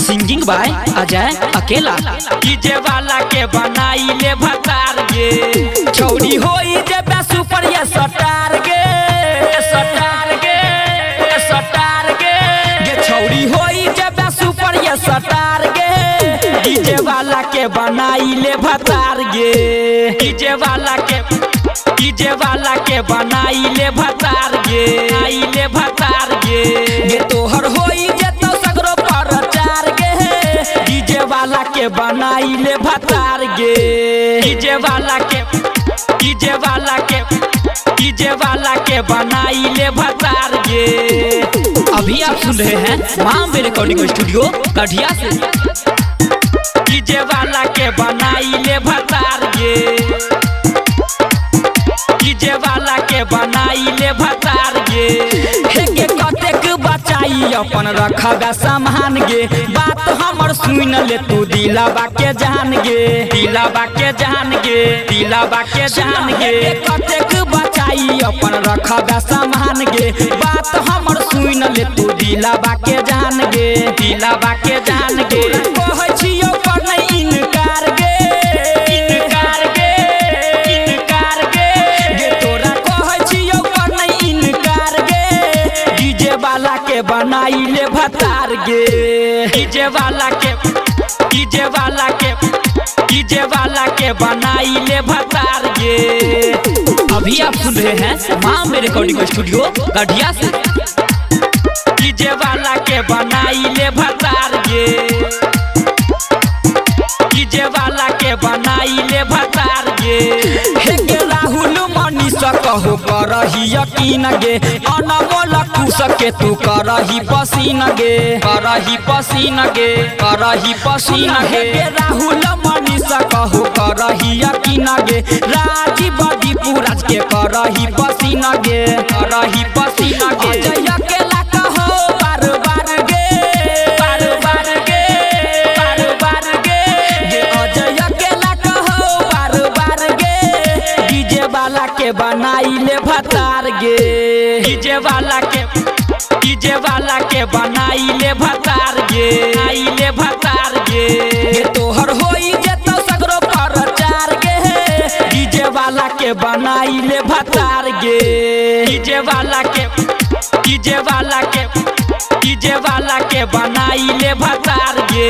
Singing by Ajay अकेला। DJ वाला के बनाई ले भतार गे, छौड़ी होई जे सुपर ये सटार गे, सटार गे, सटार गे, गे छौड़ी होई जे सुपर ये सटार गे। डीजे वाला के बनाई ले भतार गे, डीजे वाला के बनाई ले भतार गे, आई ले भतार गे, गे तोहर होई जे तो सगरो प्रचार गे। डीजे वाला के बनाई ले भतार गे, डीजे वाला के बनाई ले भतार गे। अभी आप सुन रहे हैं बॉम्बे रिकॉर्डिंग स्टूडियो कटिया से। डीजे वाला के बनाई ले भतार गे, डीजे वाला के बनाई ले भतार गे। हेगे कतेक बचाई अपन रखगा सामान गे, बात हमर सुन ले तू दिलाबा के जान गे, दिलाबा के जान गे, दिलाबा के जान गे। कतेक बचाई अपन रखगा सामान गे, बात हमर सुन ले तू दिलाबा के जान गे, दिलाबा के जान गे। कहै छियौ पर नहीं इनकार गे, इनकार गे, इनकार गे, गे तोरा कहै छियौ पर नहीं इनकार गे। डीजे वाला के बनाई ले भतार गे, डीजे वाला के बनाई ले भतार गे। अभी आप सुन रहे हैं बॉम्बे रिकॉर्डिंग स्टूडियो कटिया से। डीजे वाला के बनाई ले भतार गे, डीजे वाला के बनाई ले भतार गे। हेगे राहुल मनीष कहो करही यकीन गे, अनमोल कुश के तू करही पसीन गे, करही पसीन गे, करही पसीन गे। राहुल मनीष कहो करही यकीन गे, राजीव दीपुराज के करही पसीन गे, करही पसीन गे। अजय अकेला कहो बार बार गे, बार बार गे, बार बार गे, गे अजय अकेला कहो बार बार गे। डीजे वाला के बनाई ले भतार गे, डीजे वाला के बनाई ले भतार गे, आई ले भतार गे, गे तोहर होई जे तो सगरो प्रचार गे। डीजे वाला के बनाई ले भतार गे, डीजे वाला के बनाई ले भतार गे।